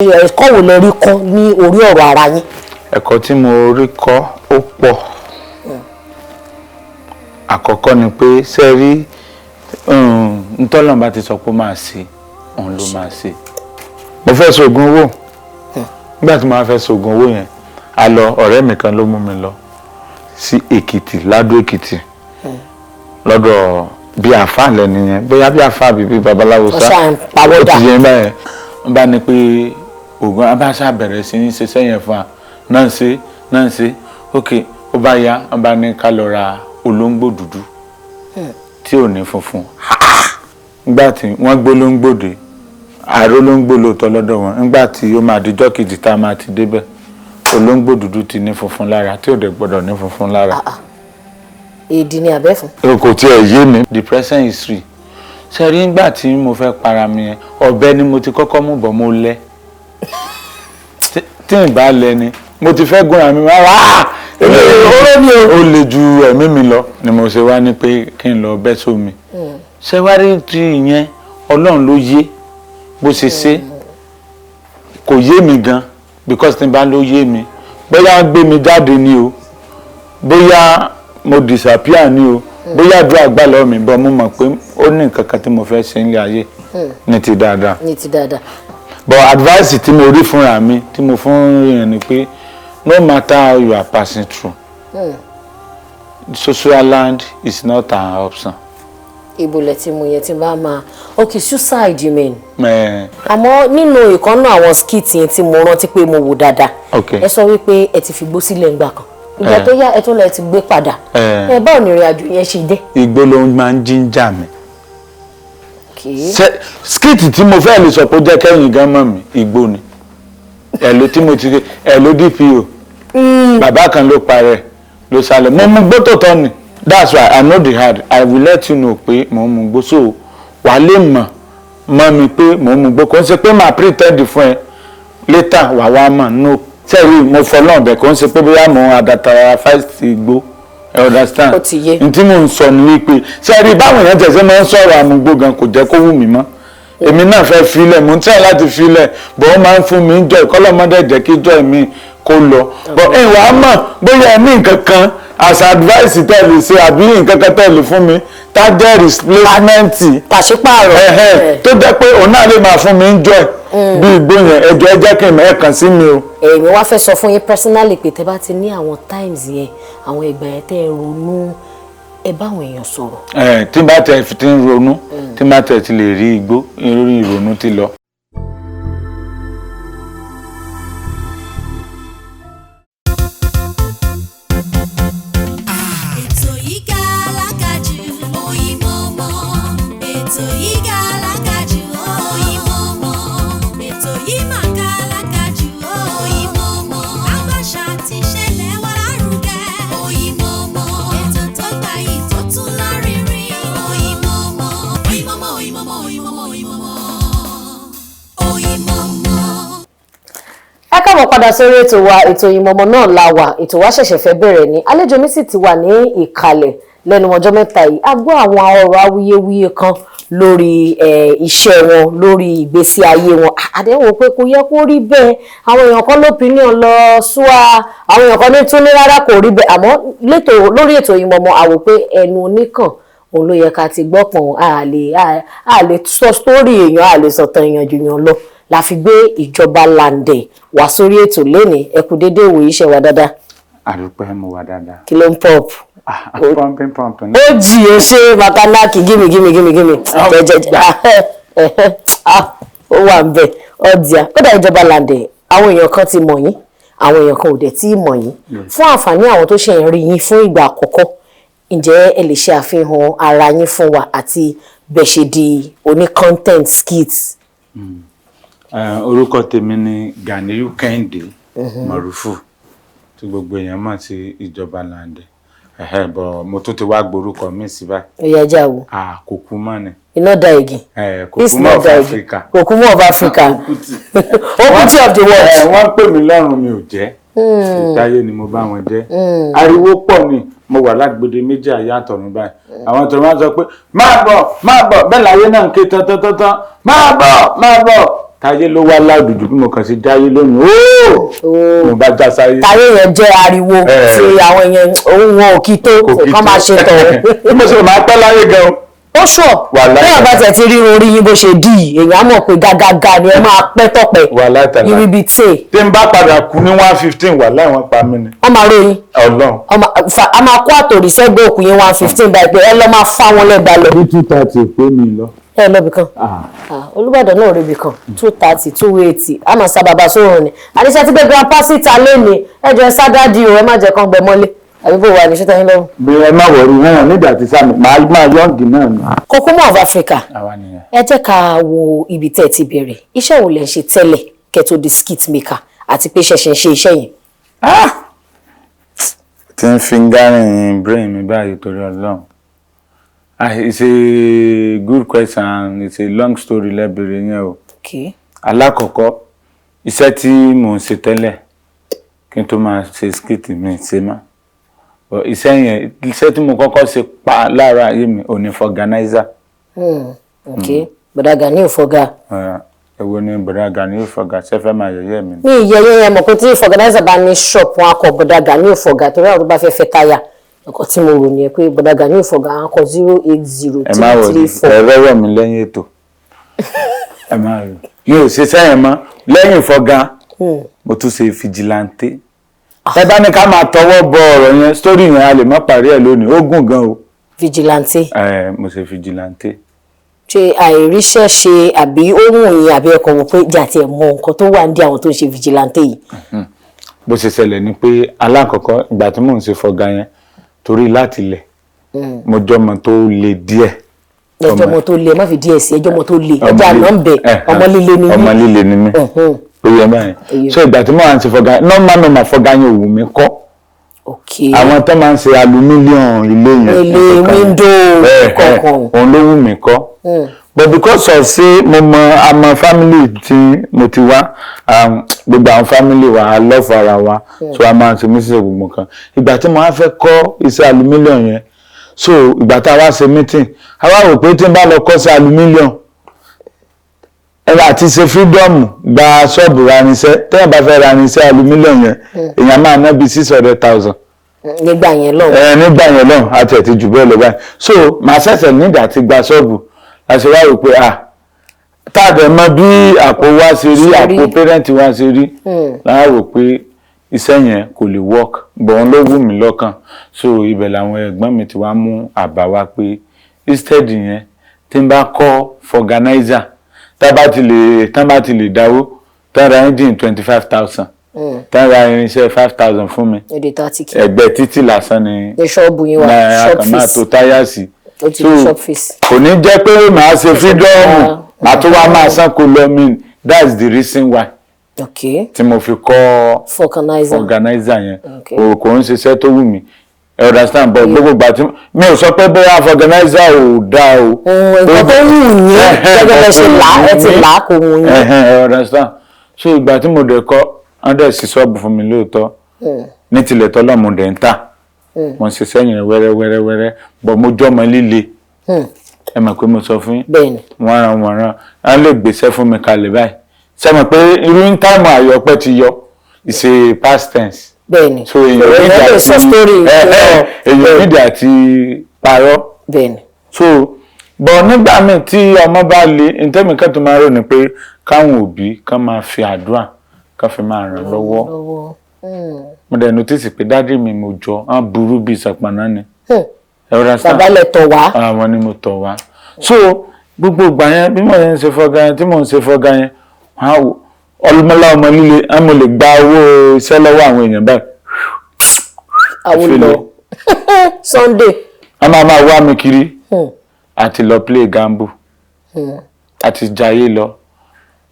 ẹ̀kọ́ wo lẹ rí kọ́ ní orí ọ̀rọ̀ ara yín? Ẹ̀kọ́ tí mo rí kọ́ ó pọ̀. Àkọ́kọ́ ni pé ṣé rí ntọ́lọ́run bá ti sọ pé máa ṣe òun ló máa ṣe. Mo fẹ́ ṣoògùn owó. Nígbà tí mo fẹ́ ṣoògùn owó yẹn, a lọ ọ̀rẹ́ mi kan ló mú mi lọ sí Èkìtì, Ládó Èkìtì. Lọ́dọ̀ bí àfáà lẹ́ni yẹn, bóyá bí àfáà bí babaláwo sá. Ó ti yẹn báyẹn. Wọ́n bá ní pé ògùn abáṣà bẹ̀rẹ̀ sí ní ṣiṣẹ́ yẹn fún wa náà ń ṣe ok ó bá yá wọ́n bá ní ká lọ ra olóńgbò dúdú tí ò ní funfun. Nígbà tí wọ́n gbé olóńgbò dé ààrẹ olóńgbò lóòótọ́ lọ́dọ̀ wọn, nígbà tí ó máa dijọ́ kejì tá a máa ti débẹ̀ olóńgbò dúdú ti ní funfun lára tí ò dẹ̀ gbọ́dọ̀ ní funfun lára. Èdè ni àbẹ́fún. Kò tiẹ̀ yé mi. The present history ṣe rí nígbà tí mo fẹ́ para mi yẹn ọ̀bẹ ni mo ti kọ́kọ́ mú bọ̀ mo lẹ́ tí n bá lẹ ni mo ti fẹ́ gúnra mi wá oró ni ó le ju ẹ̀mí mi lọ ni mo ṣe wá ní pé kí n lọ bẹ́ sómi. Ṣé wá rí ti ìyẹn Ọlọ́run ló yé bó ṣe ṣe kò yé mi gan because tí n bá ló yé mi bóyá gbé mi jáde ni o bóyá mo disappear ni o bóyá àdúrà gbà lọ́wọ́ mi bọ́ mo mọ̀ pé ó ní nǹkan kan tí mo fẹ́ ṣe nílé ayé ní ti dáadáa. But advice tí mo rí fúnra mi tí mo fún yẹn ni pé no matter how you are passing through social land is not an option. Ibo lẹ ti mú yẹn tí bá máa okay suicide you mean. Àmọ́ nínú ìkànnà àwọn skit yẹn tí mo rántí pé mo wò dáadáa ẹ sọ wípé ẹ ti fi gbó sílẹ̀ ńgbà kan ìgbà tó yá ẹ tún lẹ ti gbé padà báwo ni ìrìn àjò yẹn ṣe dé. Igbó ló máa ń jíjà mi. Skit tí mo fẹ́ lè sọ pé ó jẹ́ kẹ́yìn gan mọ́ mi igbó ni ẹ̀lò tí mo ti rí ẹ̀lò DPO bàbá kan ló parẹ́ ló sálẹ̀ mo mú gbó tòótọ́ ni that's why I know the hard I will let you know pé mo mú gbó so wà lè mọ̀ mi pé mo mú gbó kò ń ṣe pé màá pretend fún ẹ later wà wá mọ̀ no sẹ́yìn mo fọlọ́n bẹ̀ kò ń ṣe pé bóyá mo àdàtà fáìsì igbó ẹ understand n tí mò ń sọ ni wípé sẹ́yìn báwọn èèyàn tẹ̀sẹ̀ máa ń sọ̀rọ̀ àmúgbó gan kò jẹ́ kó wù mí mọ́ èmi náà fẹ́ filẹ̀ mo ń tẹ̀ láti filẹ̀ bọ́ ó máa ń fún mi ń jọ ìkọ́lọ́mọdé jẹ́ kí jọ mi kó lọ bọ́ ìwà mọ̀ bóyá ẹ ní nǹkan kan as advice tẹ̀lé ṣe àbí nǹkan kan tẹ̀lé fún mi tá jẹ́ replacement pàṣípààrọ̀ tó jẹ́ pé òun náà lè máa fún mi ń jọ bí igbó yẹn ẹjọ́ ẹ jẹ́ kí n kàn sí mi o. èmi wá fẹ́ sọ fún yín personally pé tẹ́ bá ti ní àwọn times yẹn àwọn ìgbà yẹn tẹ́ ẹ ronú ẹ bá àwọn èèyàn sọ̀rọ̀. tí n bá tẹ fi ti ń ronú tí n bá tẹ ti lè rí igbó lórí ìrònú ti lọ. Padà sórí ètò wa ètò Oyinmomo náà la wà ètò wa ṣẹ̀ṣẹ̀ fẹ́ bẹ̀rẹ̀ ni àlejò mi sì ti wà ní ìkàlẹ̀ lẹ́nu ọjọ́ mẹ́ta yìí a gbọ́ àwọn ọ̀rọ̀ awuyewuye kan lórí iṣẹ́ wọn lórí ìgbésí ayé wọn àdéhùn pé kò yẹ kó rí bẹ́ẹ̀ àwọn èèyàn kan lópinion lọ súwà àwọn èèyàn kan ní tún ní rárá kò rí bẹ́ẹ̀ àmọ́ lórí ètò Oyinmomo àwò pé ẹnu oníkàn òun ló yẹ ká ti gbọ́ pọ̀n a lè sọ sítórì èèyàn a lè sọ̀tàn èèyàn jù yàn lọ la fi gbé ìjọba Lande wá sórí ètò lẹ́ni ẹ kú dédé ìwòye iṣẹ́ wa dáadáa. àdúpẹ́ mo wà dáadáa. kí ló ń pop. pọ́ǹpì. ó jì ó ṣe makanaki gímì jẹjẹjẹ ó wà ń bẹ ọdíà ó dá ìjọba Lande àwọn èèyàn kan ti mọ̀ yín àwọn èèyàn kan ò dẹ̀ tí ì mọ̀ yín fún àǹfààní àwọn tó ṣe ń rí yín fún ìgbà àkọ́kọ́ ǹjẹ́ ẹ lè ṣe àfihàn ara yín fún wa àti bẹ̀ ṣe di oní content skits. Orúkọ tèmi ni Ganiyu Kẹ́hìndé Mọ̀rúfù tí gbogbo èèyàn mọ̀ sí ìjọba Lande bọ̀ mo tún ti wá gborúkọ mi sí báyìí. Ìyájà wo. Kòkúmọ́ ni. Iná da igi. Kòkúmọ́ of Africa. Kòkúmọ́ of Africa. Okuti of the world. Wọ́n pè mí lọ́rùn mi ò jẹ́. Ìtayé ni mo bá wọn jẹ́. Ariwo pọ̀ ni mo wà lágbède méjì ayé àtọ̀run báyìí. Àwọn tó máa ń sọ pé máa bọ̀ bẹ́ẹ̀ láyé náà ń ké tán máa bọ̀ táyé ló wá láàdùjú bí mo kàn sí jáyé lónìí mo bá já sáyé. táyé yẹn jẹ́ ariwo tí àwọn èèyàn ohun wọn ò kí tó kàn máa ṣe tọ̀. bí mo ṣe máa pẹ́ láyé gan-an. ó sọ bẹ́ẹ̀ bá tẹ̀ ti rí orí yín bó ṣe dì èèyàn mọ̀ pé gágágá ni ẹ máa pẹ́ tọ̀pẹ́ ibi tè. tí n bá padà kú ní 115 wà láì wọ́n pa mí ni. wọ́n máa ròyìn. Ọlọ́run. a máa kó àtòrí sẹ́gbẹ́ òkú yín 115 báyìí pé ẹ lọ́ máa fá wọn lẹ́gbàá lọ. 230 pé mi lọ. ẹ lọ́bì kan Olúbàdàn náà ríbi kan 230 280 a máa sa bàbá sóhun ni àníṣe tí pé grandpa síta lónìí ẹjọ́ sádádì o ẹ má jẹ́ kán gbẹ mọ́lé àbí bò wà ní ṣẹ́ta yín lọ́rùn. bí ẹ má wọrí náà nígbà tí sáà máa yọ̀ǹgì náà ni. Kokomo of Africa ẹ jẹ́ ká wo ibi tẹ́ ẹ ti bẹ̀rẹ̀ iṣẹ́ wo lẹ ń ṣe tẹ́lẹ̀ kẹ́ tó di skit maker àti pé ṣẹ̀ṣẹ̀ ń ṣe iṣẹ́ yẹn. tí ń fi ń gárin brain mi báyìí torí Ọlọ́run. It's a good question and it's a long story lẹ́bẹ̀rẹ̀ yẹn o. Alákọ̀ọ́kọ́ iṣẹ́ tí mò ń ṣe tẹ́lẹ̀ kí n tó máa ṣe skit mi ṣe má. Iṣẹ́ tí mo kọ́kọ́ ṣe pa láàárọ̀ ayé mi ò ní fọganáísà. Bọ̀dá Gani ò fọgá. Èwo ni Bọ̀dá Gani ò fọgá ṣe fẹ́ máa yẹ̀yẹ́ mi. ní ìyẹyẹ yẹn mọ̀ pé tí fọganáísà bá ní ṣọ́ọ̀pù wọn akọ Bọ̀dá Gani ò fọgá torí àwọn tó bá fẹ́ fẹ́ táyà nǹkan tí mo rò nìyẹn pé Bọ̀dá Gani ò fọgá akọ 080 ẹ má wọlé ẹ rẹ́wọ̀ mi lẹ́yìn ètò ẹ má rí mi ò ṣe sẹ́yìn mọ́ lẹ́yìn fọgá mo tún ṣe fìjìláńtẹ́. ẹ bá ní ká máa tọwọ́ bọ ọ̀rọ̀ yẹn sítórì yẹn a lè má parí ẹ̀ lónìí ó gùn gan o. fìjìláńtẹ́. Mo ṣe fìjìláńtẹ́. ṣe àìríṣẹ́ ṣe àbí ohun yìí àbí ẹ̀kọ́ wọn pé jàtì ẹ̀ mọ nǹkan tó wà ní àwọn tó ń ṣe fìjìláńtẹ́ yìí. bó ṣe ṣẹlẹ̀ ni pé alákọ̀ọ́kọ́ ìgbà tí mò ń ṣe fọgá yẹn torí láti lẹ̀ mo jọmọ tó le díẹ̀. ẹjọ́ ọmọ tó le má fi díẹ̀ sí ẹjọ́ ọmọ tó le ẹjọ́ àná ń bẹ ọmọ líle ni mí. ọmọ líle ni mí ó yẹ báyìí so ìgbà tí mo wà ń ṣe fọgá normal fọgá yẹn òwú mi kọ́ àwọn tó máa ń ṣe aluminium ilé yẹn ilé window kọ̀ọ̀kan òun ló wù mí kọ́ but because of say mo mọ àmọ́ family tí mo ti wá gbogbo àwọn family wa love ara wa so a máa ń ṣe mí sí gbogbo kan ìgbà tí mo wá fẹ́ kọ́ iṣẹ́ aluminium yẹn so ìgbà tá a wá ṣe meeting a wá rò pé tí n bá lọ kọ́ sí aluminium ẹ̀rọ àti ṣe freedom gba ṣọ́ọ̀bù ranisẹ́ tẹ́yìn bá fẹ́ ranisẹ́ aluminium yẹn èèyàn máa ná bíi 600,000. nígbà yẹn lọ́hùn. nígbà yẹn lọ́hùn àti ẹ̀ ti jù bẹ́ẹ̀ lọ báyìí so màá ṣẹ̀ṣẹ̀ nígbà tí gba ṣọ́ọ̀bù láti wá rò pé táàdẹ̀ mọ bí àpò wa ṣe rí àpò pẹ́rẹ́ǹtì wa ṣe rí láà rò pé iṣẹ́ yẹn kò lè work bọ̀n ló wù mí lọ́kàn so ibẹ̀ làwọn ẹ̀gbọ́n mi ti wá mú àbá wa pé instead yẹn tí n bá kọ́ fọganáísà tán bá ti lè dáwó tán ra engine 25,000 tán ra irinṣẹ́ 5,000 fún mi ẹgbẹ́ títì lásán ni ṣọ́ọ̀bù yín wà shop fees máa tó táyà sí shop fees kò ní jẹ́ pé màá ṣe freedom màá tún wá máa san kó lọ mí that's the reason why tí mo fi kọ́ fọganáísà yẹn kò ń ṣiṣẹ́ tó wù mí understand but gbogbo gbà tí mi ò sọ pé bóyá fọganáísà ò dáa o. nǹkan tó wù yín gẹ́gẹ́ bẹ́ẹ̀ ṣe là ẹ ti là á kò wù yín. understand so ìgbà tí mo dẹ̀ kọ́ hundred sí ṣọ́ọ̀bù fún mi lóòótọ́ ní tilẹ̀ tọ́lọ́ mo dẹ̀ ń tà mo ń ṣiṣẹ́ yẹn wẹ́rẹ́wẹ́rẹ́ but mo jọ́mọ líle ẹ mọ̀ pé mo sọ fún yín wọ́n ràn á lè gbèsè fún mi kalẹ̀ báyìí ṣe mọ̀ pé irú ń táìmù àyọpẹ́ ti yọ it's a past tense. bẹ́ẹ̀ni so èèyàn nídìí àti parọ́. bẹ́ẹ̀ni. so bọ̀ nígbà míì tí ọmọ bá le ntẹ́mi kan tó máa rò ní pé káwọn òbí kan máa fi àdúrà kan fi máa ràn lọ́wọ́. mo dẹ̀ notice pé dádì mi mo jọ á burú bíi sàpàná ni. bàbá lẹ tọ̀ wá. àwọn ni mo tọ̀ wá. so gbogbo ìgbà yẹn bí mo yẹn ń ṣe fọ́gá yẹn tí mò ń ṣe fọ́gá yẹn wọ́n á wò ọlọmọlá ọmọ líle á mo lè gba owó iṣẹ́ lọ́wọ́ àwọn èèyàn báyìí. àwọn lọ Sunday. a máa wá mi kiri àti lọ play gamble àti jayé lọ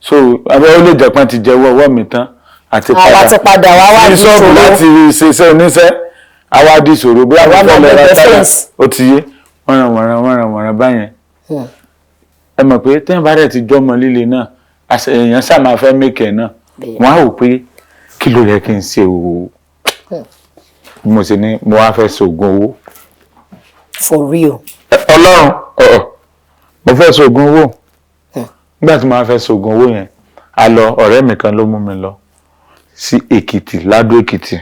so abẹ́ ó lè jẹ́ pọ́n ti jẹ́wọ́ ọwọ́ mi tán àti padà wá di ṣọ́ọ̀bù láti ṣiṣẹ́ oníṣẹ́ àwa di ìṣòro bí àwọn ọmọ ẹ̀rọ táyà ó ti yé wọ́n báyẹn ẹ mọ̀ pé tẹ́yìn bá rẹ̀ ti jọ́mọ líle náà èèyàn sáà máa fẹ́ mẹ́kẹ̀ẹ́ náà wọ́n á wò pé kí ló yẹ kí n ṣe o mo sì ní mo wá fẹ́ ṣoògùn owó. for real. Ọlọ́run mo fẹ́ ṣoògùn owó nígbà tí mo wá fẹ́ ṣoògùn owó yẹn a lọ ọ̀rẹ́ mi kan ló mú mi lọ sí Èkìtì Ládó Èkìtì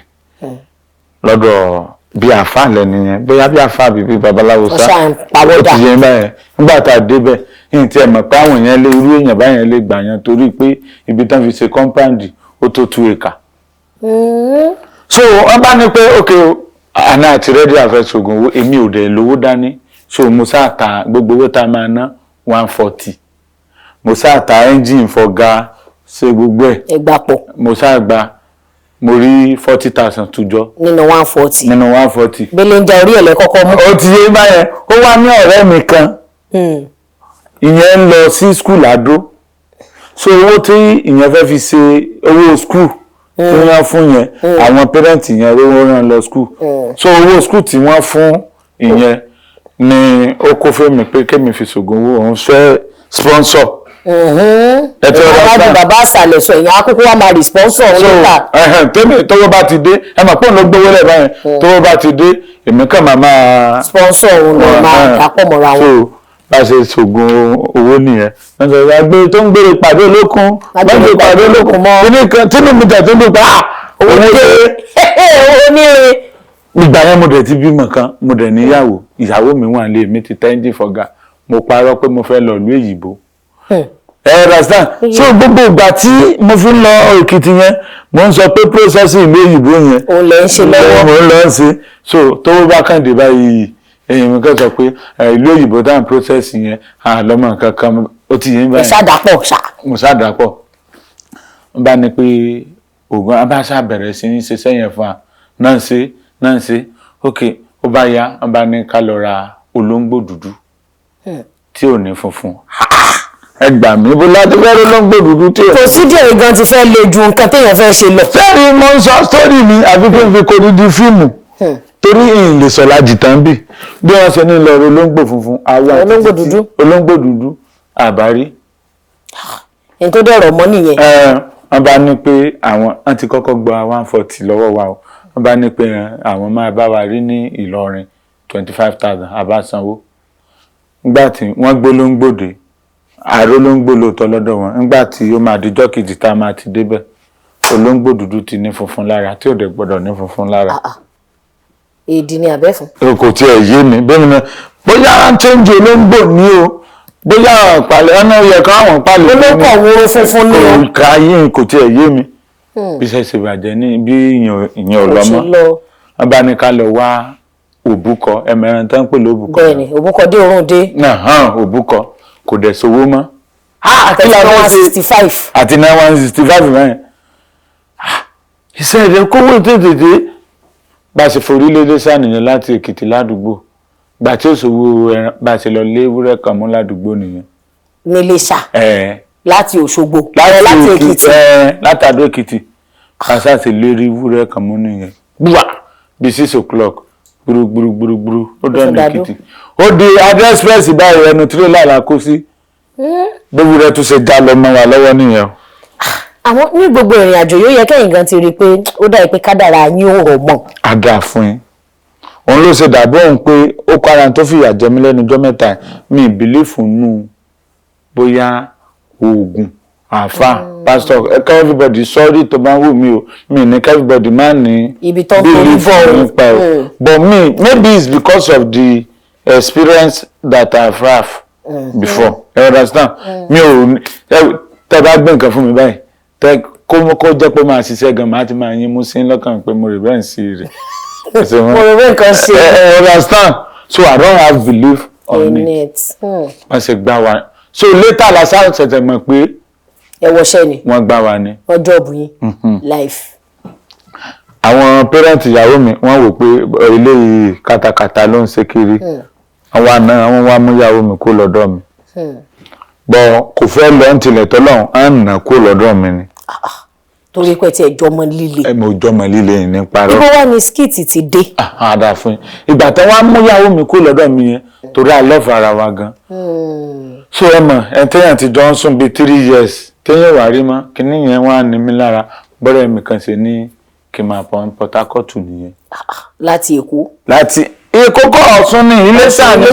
lọ́dọ̀ bí àáfàá lẹ́nu yẹn bóyá bí àáfàá bíbí babaláwo sá ó ti yẹn báyẹn nígbà tá a débẹ̀ yìí tí ẹ mọ̀ pé àwọn yẹn lé irú èèyàn báyẹn lè gbà yẹn torí pé ibi tán fi ṣe kọ́ńpáǹdì ó tó 2 acre. So wọ́n bá ní pé okay àná àti rẹ́dí àfẹsọ̀gùn owó èmi ò dẹ̀ lówó dání so mo sáà ta gbogbo owó tá a máa ná 140 mo sáà ta ẹ́ńjìn fọ̀gá ṣe gbogbo ẹ̀ ẹgbà pọ̀ mo sáà gba mo rí 40,000 tujọ nínú 140 nínú 140 bẹ́lẹ̀ ń ja orí ẹ̀lẹ́ kọ́kọ́ mú. ó ti yé báyẹn ó wá ní ọ̀rẹ́ mi kan ìyẹn ń lọ sí skul Àdó so owó tí ìyẹn fẹ́ fi ṣe owó skul tí wọ́n fún yẹn àwọn pẹ́rẹ́ǹtì yẹn rówó rán lọ skul so owó skul tí wọ́n fún ìyẹn ni ó kó fún mi pé kémi fi ṣògùn owó òun fẹ́ sponsor. Bàbá àṣàlẹ̀ sọ ìyẹn akókó wa máa rí sponsor níta. Tẹ́lẹ̀ tọ́wọ́ bá ti dé ẹ mọ̀ pé òun ló gbówó lẹ̀ báyẹn tọ́wọ́ bá ti dé èmi kàn máa sponsor òun lọ máa dàpọ̀ mọ́ra wọn. so bá ṣe ṣògùn owó nìyẹn wọ́n sọ àgbẹ̀ tó ń gbére pàdé olókun gbọ́dọ̀ pàdé olókun mọ́ kíní kan tí mo jà tó ń dùn owó ní ìgbà yẹn mo dẹ̀ ti bímọ kan mo dẹ̀ níyàwó ìyàwó mi wà lé mi ti tẹ́ńdì fọ́gà mo parọ́ pé mo fẹ́ lọ ìlú èyìnbó understand so gbogbo ìgbà tí mo fi ń lọ Èkìtì yẹn mo ń sọ pé processing ìlú èyìnbó yẹn òun lè ń ṣe lọ́wọ́ mo ń lọ sí so tówó bá kàn dé báyìí èyí mi kàn sọ pé ìlú òyìnbó dáhùn process yẹn lọ́mọ kankan ó ti yẹn báyìí mo ṣàdàpọ̀ n bá ní pé oògùn abáṣà bẹ̀rẹ̀ sí ní ṣe sẹ́yìn fún wa náà ṣe ok ó bá yá n bá ní ká lọ ra olóńgbò dúdú tí ò ní funfun ẹ gbà mí bó láti fẹ́ olóńgbò dúdú tí ò. kò sí díẹ̀ gan ti fẹ́ le ju nǹkan téèyàn fẹ́ ṣe lọ. sẹ́ẹ̀rì mo ń sọ sítórì mi àbí kí n fi kó dídí fíìmù torí ìyìn lè sọ lájì tán bí wọ́n ṣe ní lọ olóńgbò funfun àwọn olóńgbò dúdú àbárí. ẹni tó dẹ̀rọ̀ mọ́ nìyẹn. wọ́n bá ní pé wọ́n ti kọ́kọ́ gba 140 lọ́wọ́ wa o wọ́n bá ní pé àwọn máa bá wa rí ní Ìlọrin 25,000 àbásanwó nígbà tí wọ́n gbólóńgbòde ààrẹ olóńgbò lóòótọ́ lọ́dọ̀ wọn nígbà tí ó máa dijọ́ kejì tá a máa ti débẹ̀ olóńgbò dúdú ti ní funfun lára tí ò dẹ̀ gbọ́dọ̀ ní funfun lára. èdè ni àbẹ́fún. kò tiẹ̀ yé mi bẹ́ẹ̀ ni bóyá ń change olóńgbò ní o bóyá àpàlẹ́ ọ̀nà yẹ káwọn pàlẹ́ olóńgbò wo funfun ní o. kò yé kò tiẹ̀ yé mi bí ṣe ṣe bàjẹ́ ní bí ìyẹn ò lọ́mọ wọ́n bá ní ká lọ wá òbúkọ ẹ̀mẹ̀rin tán pè lóbùkọ. bẹ́ẹ̀ni òbúkọ dé òórùn dé. òbúkọ kò dẹ̀ sówó mọ́. àti 165. àti 165 mẹ́rin. iṣẹ́ ìdẹ kówó tètè bá a ṣe forí lédè sànìyàn láti Èkìtì ládùúgbò gbà tí ó ṣòwò ẹran bá a ṣe lọ lé ewúrẹ́ kan mú ládùúgbò nìyẹn. nílé ṣá. láti Òṣogbo. láti Èkìtì. láti Àdó Èkìtì kásá ti lérí ewúrẹ́ kan mú nìyẹn. gbúwà bí 6 o'clock gbúrúgbúrúgbúrú ó dọ̀nà Èkìtì ó di Adé express báyìí ẹnu tirẹ́là la kó sí gbogbo rẹ̀ tún ṣe já lọ mọ́ wa lọ́wọ́ nìyẹn. àwọn ní gbogbo ìrìn àjò yóò yẹ kẹ́yìn gan ti rí i pé ó dà pé kádàrá yín ò rọ̀ mọ́. a dà fún yín òun ló ṣe dàbí òun pé ó kọ́ ara tó fìyà jẹ mí lẹ́nu ọjọ́ mẹ́ta mi ìbílífù nù bóyá oògùn àáfà pastor ẹ ká everybody sọ́ọ́rì tó bá wù mí o mi ní ká everybody má ní ibi tó ń forí bọ̀ nípa ẹ̀ but me maybe it's because of the experience that I've had before you understand mi ò tẹ́ bá gbé nǹkan fún mi báyìí tẹ́ kó jẹ́ pé máa ṣiṣẹ́ gan máa ti máa yín mú sí lọ́kàn pé mo rè bẹ́ẹ̀ sí rẹ̀ mo rè bẹ́ẹ̀ kan ṣe you understand so I don't have belief on it wọ́n ṣe gbá wa so later la ṣáà ṣẹ̀ṣẹ̀ mọ̀ pé ẹ wọṣẹ́ ni wọ́n gbá wa ni wọ́n jọ́ọ̀bù yín life. àwọn pẹ́rẹ́ǹtì ìyàwó mi wọ́n wò pé eléyìí katakata ló ń ṣe kiri àwọn àna àwọn wá mú ìyàwó mi kó lọ́dọ̀ mi bọ̀ kò fẹ́ lọ ń tilẹ̀ tọ́lọ́run á nà kó lọ́dọ̀ mi ni. torí pé tí ẹ jọmọ líle. ẹ mo jọmọ líle yìí ní parọ́. ibo wá ní skit ti dé. àdá fún yín ìgbà tí wọ́n á mú ìyàwó mi kó lọ́dọ̀ mi yẹn torí I love ara wa gan. so ẹ mọ̀ ẹ tẹ́yàn ti jọ ń sùn bíi 3 years téèyàn wà rí mọ́ kíní yẹn wá ní mi lára bọ́dọ̀ mi kan ṣe ní kí n máa pọ̀ Port Harcourt nìyẹn. láti Èkó. láti Ìkókó Ọ̀ṣun ní Iléṣà ní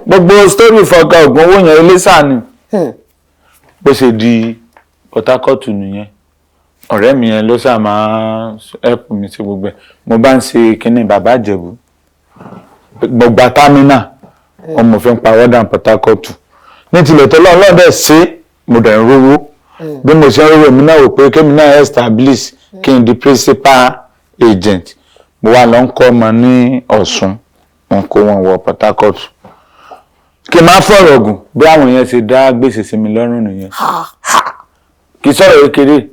gbogbo story fọgá ògùn owó yẹn Iléṣà ní. bó ṣe di Port Harcourt nìyẹn ọ̀rẹ́ mi yẹn ló sá máa help mi sí gbogbo ẹ̀ mo bá ń ṣe kínní bàbá Ìjẹ̀bú gbogbo támínà ọmọ òfin pàwọ́dà Port Harcourt ní tilẹ̀ tọ́lọ́ ọlọ́dẹ̀ ṣe mo dẹ̀ ń rówó bí mo ṣe ń rówó èmi náà wò pé kémi náà establish kí n di principal agent mo wá lọ ń kọ́ ọmọ ní Ọ̀ṣun wọn kó wọn wọ Port Harcourt kí n má fọ̀rọ̀ gùn bí àwọn yẹn ṣe dá gbèsè sí mi lọ́rùn nìyẹn kì í sọ̀rọ̀ kékeré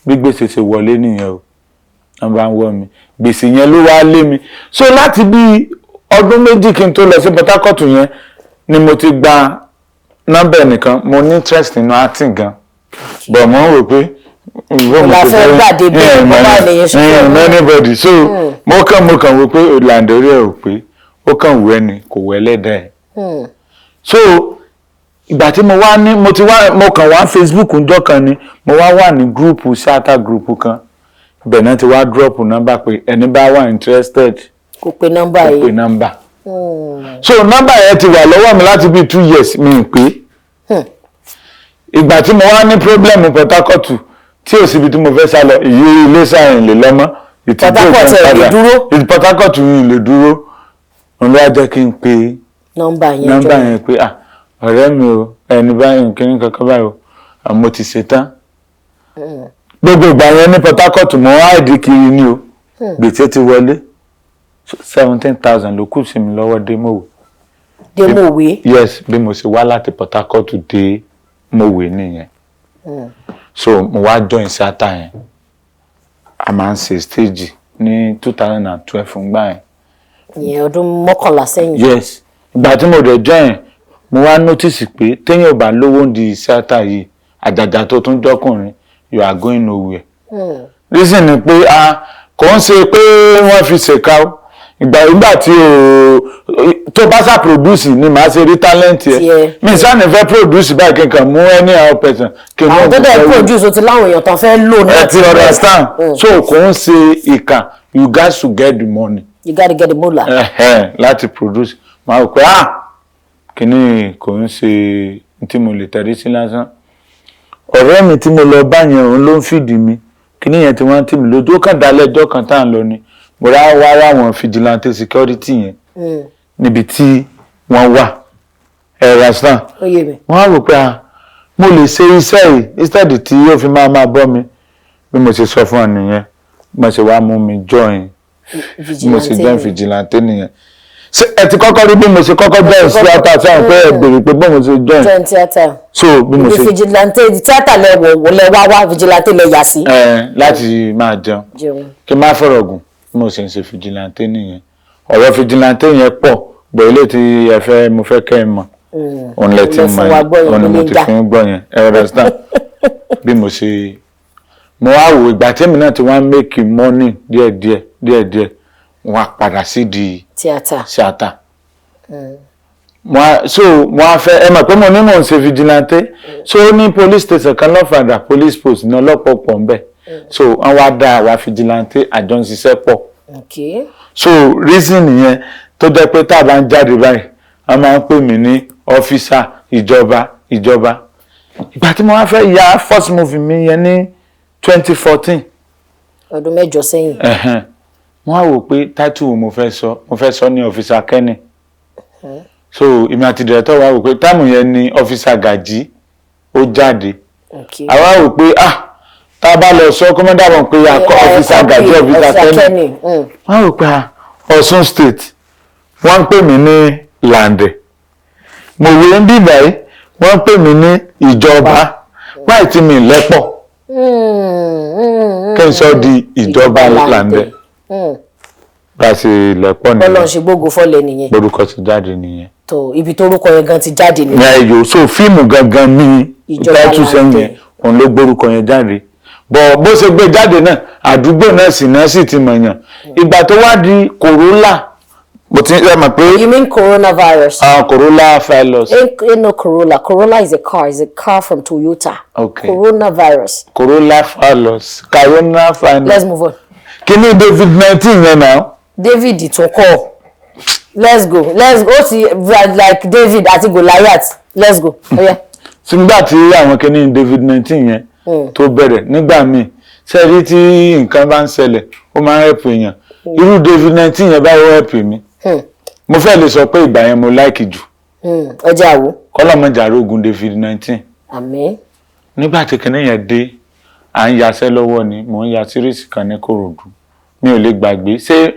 bí gbèsè ṣe wọlé nìyẹn o wọ́n bá ń wọ́ mi gbèsè yẹn ló wá lé mi so láti bí ọdún méjì kí n tó lọ sí Port Harcourt yẹn ni mo ti gba nọ́mbà ẹnìkan mo ní interest nínú acting gan but mo ń rò pé anybody so mo kàn wò pé òlàǹdà orí ẹ̀ ò pé ó kàn wù ẹni kò wù ẹlẹ́dàá ẹ̀ so ìgbà tí mo kàn wá Facebook ńjọ́ kan ni mo wà ní gúrùpù sata gúrùpù kan ibẹ̀ náà ti wá drop nọ́mbà pé ẹni bá wà interested kò pe nọ́mbà yìí kò pe nọ́mbà so nọ́mbà yẹn ti wà lọ́wọ́ mi láti bí 2 years mi ń pè ìgbà tí mo wá ní problem Port Harcourt tí ò síbi tí mo fẹ́ sá lọ ìyí ilé sáyẹn lè lọ́mọ́ Port Harcourt yìí lè dúró òun ló wá jẹ́ kí n pe nọ́mbà yẹn pé ọ̀rẹ́ mi o ẹni báyìí kí ní kankan báyìí o mo ti ṣetán gbogbo ìgbà yẹn ní Port Harcourt mo wá ìdí kiri ní o gbèsè ti wọlé 17,000 ló kù sí mi lọ́wọ́ Dé-Mòwe. Yes bí mo ṣe wá láti Port Harcourt dé Mòwe nìyẹn so mo wá join sata yẹn a máa ń ṣe stage ní 2012 ńgbà yẹn. ìyẹn ọdún 11 sẹ́yìn. Yes ìgbà tí mo dẹ̀ join mo wá notice pé téèyàn ò bá lówó ń di sata yìí àjàjà tó tún jọkùnrin you are going nowhere. Reason ni pé kò ń ṣe pé wọ́n fi ṣèkà o ìgbà tí tó bá sá produce ni màá ṣe rí talent yẹ mi sáà ní fẹ́ produce báyìí kí n kàn mú any other person kí n mú àwọn tó dẹ̀ produce o ti láwọn èèyàn tán fẹ́ lò náà ti understand so kò ń ṣe ìkà you guys to get the money. You got to get the moolah. Láti produce màá rò pé kíní kò ń ṣe tí mo lè tẹ̀rí sí lásán ọ̀rẹ́ mi tí mo lọ bá yẹn òun ló ń fìdí mi kíní yẹn tí wọ́n tì mí lójú ó kàn dálẹ́jọ́ kan tá à ń lọ ni mo rá wá ráwọn vigilante security yẹn níbi tí wọ́n wà ẹ̀rọ̀sán wọ́n á rò pé mo lè ṣe iṣẹ́ yìí instead tí yóò fi máa bọ́ mi bí mo ṣe sọ fún ọ nìyẹn mo ṣe wá mú mi join mo ṣe join vigilante nìyẹn ẹ ti kọ́kọ́ rí bí mo ṣe kọ́kọ́ join theatre sáwọn pé ẹ béèrè pé bó mo ṣe join theatre so bí mo ṣe vigilante theatre lẹ wá vigilante lẹ yà sí. láti máa jẹun kí n má fọ̀rọ̀ gùn mo ṣe ń ṣe vigilante nìyẹn ọ̀rọ̀ vigilante yẹn pọ̀ bọ̀ ilé tí ẹ fẹ́ mo fẹ́ kẹ́ ẹ mọ̀ òun lẹ ti mọ̀ òun ni mo ti fi ń gbọ́ yẹn ẹ understand bí mo ṣe mo wá wò ìgbà tèmi náà ti wá make money díẹ̀díẹ̀ wọ́n á padà sí di tíátà mo á fẹ́ ẹ mọ̀ pé mo ní mò ń ṣe vigilante so ó ní police station kan lọ́fàdà police post ní ọlọ́pọ̀ pọ̀ ń bẹ̀ so wọ́n wá dá àwa vigilante àjọ ń ṣiṣẹ́ pọ̀ so reason nìyẹn tó jẹ́ pé tá a bá ń jáde báyìí wọ́n máa ń pè mí ní ọ́físà ìjọba ìgbà tí mo wá fẹ́ ya first movie mi yẹn ní 2014 ọdún 8 sẹ́yìn wọ́n á wò pé title wo mo fẹ́ sọ ní ọ́físà Kenny so èmi àti director wá wò pé táàmù yẹn ní ọ́físà Gaji ó jáde àwa wò pé tá a bá lọ sọ kọ́mọ́dà wọn pé akọ ọ́físà Gaji ọ́físà Kenny wọ́n rò pé Ọ̀ṣun state wọ́n ń pè mí ní Lande Mòwe ń bíbá yìí wọ́n ń pè mí ní ìjọba báyìí tí mi lẹ́pọ̀ kí n sọ di ìjọba Lande bá a ṣe lẹ́pọ̀ nìyẹn Ọlọ́run ṣe gbógo fọ́lẹ̀ nìyẹn orúkọ ti jáde nìyẹn tó ibi tó orúkọ yẹn gan ti jáde nìyẹn ní ayò so fíìmù gangan ní ìtẹ́tù sẹ́yìn òun ló gbórúkọ yẹn jáde bọ̀ bó ṣe gbé jáde náà àdúgbò náà sì ti mọ̀yàn ìgbà tó wá di Corolla mo ti ẹ mọ̀ pé. You mean coronavirus? Corolla virus. No, Corolla. Corolla is a car. It's a car from Toyota. Okay. Coronavirus. Corolla virus. Coronavirus. Let's move on. Kí ni COVID-19 yẹn náà? David tó kọ́. Let's go. See like David àti Goliath. Let's go. Oh, yeah. nígbà tí àwọn kìíní COVID-19 yẹn tó bẹ̀rẹ̀ nígbà míì sẹ́rí tí nǹkan bá ń ṣẹlẹ̀ ó máa ń help èèyàn irú COVID-19 yẹn báwo help mi mo fẹ́ lè sọ pé ìgbà yẹn mo like jù ọjà wo kọ́lọ́mọjà rogun COVID-19 àmín nígbà tí kìíní yẹn dé à ń yaṣẹ́ lọ́wọ́ ni mò ń ya síríìsì kan ní Kòròdú mi ò lè gbàgbé ṣé